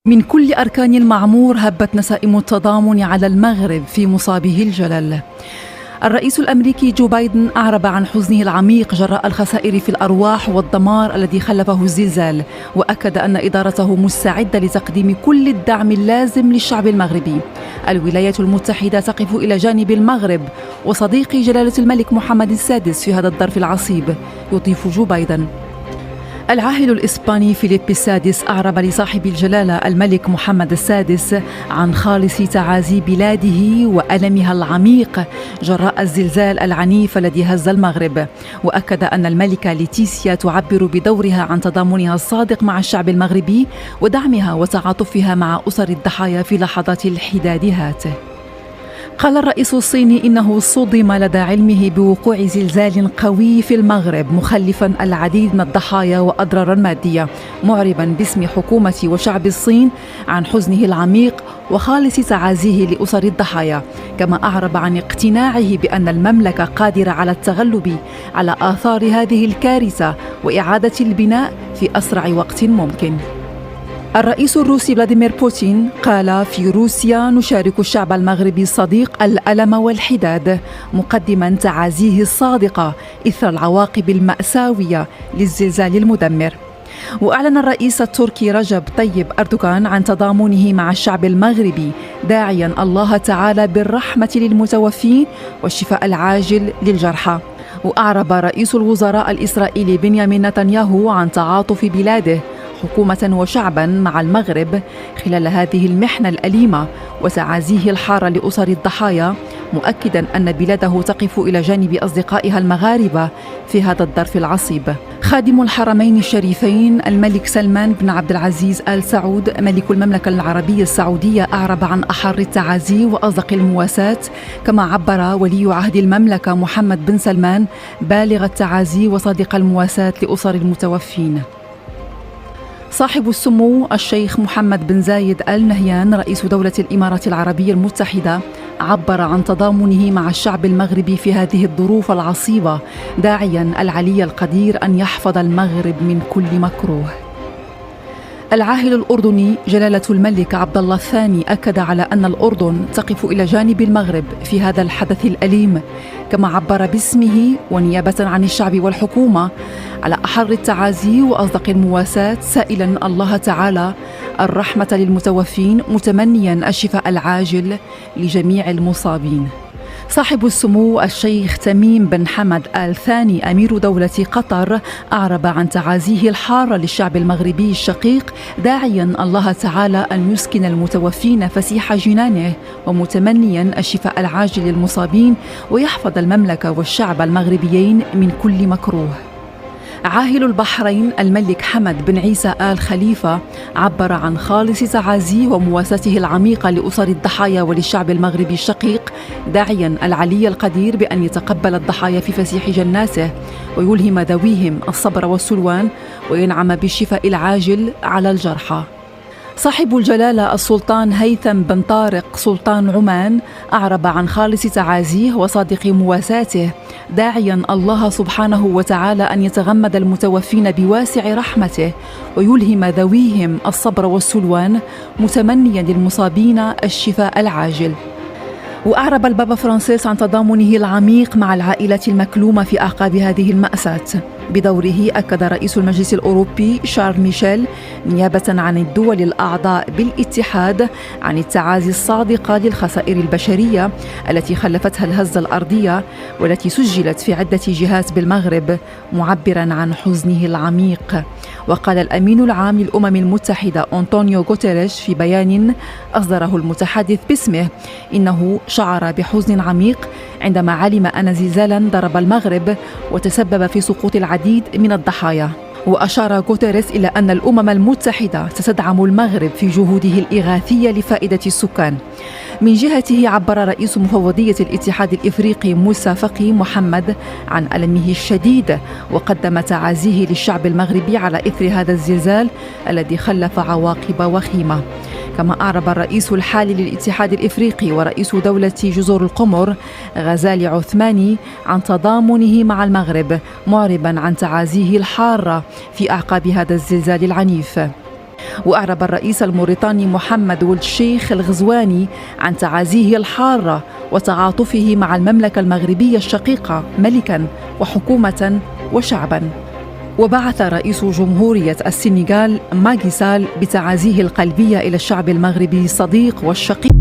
من كل أركان المعمور هبت نسائم التضامن على المغرب في مصابه الجلل. الرئيس الأمريكي جو بايدن أعرب عن حزنه العميق جراء الخسائر في الأرواح والدمار الذي خلفه الزلزال، وأكد أن إدارته مستعدة لتقديم كل الدعم اللازم للشعب المغربي. الولايات المتحدة تقف إلى جانب المغرب وصديق جلالة الملك محمد السادس في هذا الظرف العصيب، يضيف جو بايدن. العاهل الإسباني فيليب السادس أعرب لصاحب الجلالة الملك محمد السادس عن خالص تعازي بلاده وألمها العميق جراء الزلزال العنيف الذي هز المغرب، وأكد أن الملكة ليتيسيا تعبر بدورها عن تضامنها الصادق مع الشعب المغربي ودعمها وتعاطفها مع أسر الضحايا في لحظات الحداد هاته. قال الرئيس الصيني إنه صدم لدى علمه بوقوع زلزال قوي في المغرب، مخلفا العديد من الضحايا وأضرارا مادية، معربا باسم حكومة وشعب الصين عن حزنه العميق وخالص تعازيه لأسر الضحايا، كما أعرب عن اقتناعه بأن المملكة قادرة على التغلب على آثار هذه الكارثة وإعادة البناء في أسرع وقت ممكن. الرئيس الروسي فلاديمير بوتين قال: في روسيا نشارك الشعب المغربي الصديق الألم والحداد، مقدما تعازيه الصادقة إثر العواقب المأساوية للزلزال المدمر. وأعلن الرئيس التركي رجب طيب أردوغان عن تضامنه مع الشعب المغربي، داعيا الله تعالى بالرحمة للمتوفين والشفاء العاجل للجرحى. وأعرب رئيس الوزراء الإسرائيلي بنيامين نتنياهو عن تعاطف بلاده حكومة وشعبا مع المغرب خلال هذه المحنة الأليمة وتعازيه الحار لأسر الضحايا، مؤكدا أن بلاده تقف إلى جانب أصدقائها المغاربة في هذا الظرف العصيب. خادم الحرمين الشريفين الملك سلمان بن عبد العزيز آل سعود ملك المملكة العربية السعودية أعرب عن أحر التعازي وأصدق المواساة، كما عبر ولي عهد المملكة محمد بن سلمان بالغ التعازي وصادق المواساة لأسر المتوفين. صاحب السمو الشيخ محمد بن زايد آل نهيان رئيس دولة الإمارات العربية المتحدة عبر عن تضامنه مع الشعب المغربي في هذه الظروف العصيبة، داعيا العلي القدير أن يحفظ المغرب من كل مكروه. العاهل الأردني جلالة الملك عبد الله الثاني أكد على أن الأردن تقف إلى جانب المغرب في هذا الحدث الأليم، كما عبر باسمه ونيابة عن الشعب والحكومة على أحر التعازي وأصدق المواساة، سائلا الله تعالى الرحمة للمتوفين، متمنيا الشفاء العاجل لجميع المصابين. صاحب السمو الشيخ تميم بن حمد آل ثاني أمير دولة قطر أعرب عن تعازيه الحارة للشعب المغربي الشقيق، داعيا الله تعالى أن يسكن المتوفين فسيح جنانه، ومتمنيا الشفاء العاجل للمصابين ويحفظ المملكة والشعب المغربيين من كل مكروه. عاهل البحرين الملك حمد بن عيسى آل خليفة عبر عن خالص تعازيه ومواساته العميقة لأسر الضحايا وللشعب المغربي الشقيق، داعيا العلي القدير بأن يتقبل الضحايا في فسيح جناته ويلهم ذويهم الصبر والسلوان وينعم بالشفاء العاجل على الجرحى. صاحب الجلالة السلطان هيثم بن طارق سلطان عمان أعرب عن خالص تعازيه وصادق مواساته، داعيا الله سبحانه وتعالى أن يتغمد المتوفين بواسع رحمته ويلهم ذويهم الصبر والسلوان، متمنيا للمصابين الشفاء العاجل. وأعرب البابا فرانسيس عن تضامنه العميق مع العائلة المكلومة في أعقاب هذه المأساة. بدوره أكد رئيس المجلس الأوروبي شارل ميشيل نيابة عن الدول الأعضاء بالاتحاد عن التعازي الصادقة للخسائر البشرية التي خلفتها الهزة الأرضية والتي سجلت في عدة جهات بالمغرب، معبرا عن حزنه العميق. وقال الأمين العام للأمم المتحدة أنطونيو غوتيريش في بيان أصدره المتحدث باسمه إنه شعر بحزن عميق عندما علم أن زلزالا ضرب المغرب وتسبب في سقوط العديد من الضحايا. وأشار غوتيريس إلى أن الأمم المتحدة ستدعم المغرب في جهوده الإغاثية لفائدة السكان. من جهته عبر رئيس مفوضية الاتحاد الإفريقي موسى فقي محمد عن ألمه الشديد، وقدم تعازيه للشعب المغربي على إثر هذا الزلزال الذي خلف عواقب وخيمة. كما أعرب الرئيس الحالي للاتحاد الإفريقي ورئيس دولة جزر القمر غزالي عثماني عن تضامنه مع المغرب، معربا عن تعازيه الحارة في أعقاب هذا الزلزال العنيف. وأعرب الرئيس الموريتاني محمد ولد الشيخ الغزواني عن تعازيه الحارة وتعاطفه مع المملكة المغربية الشقيقة ملكاً وحكومة وشعباً. وبعث رئيس جمهورية السنغال ماكي سال بتعازيه القلبية إلى الشعب المغربي الصديق والشقيق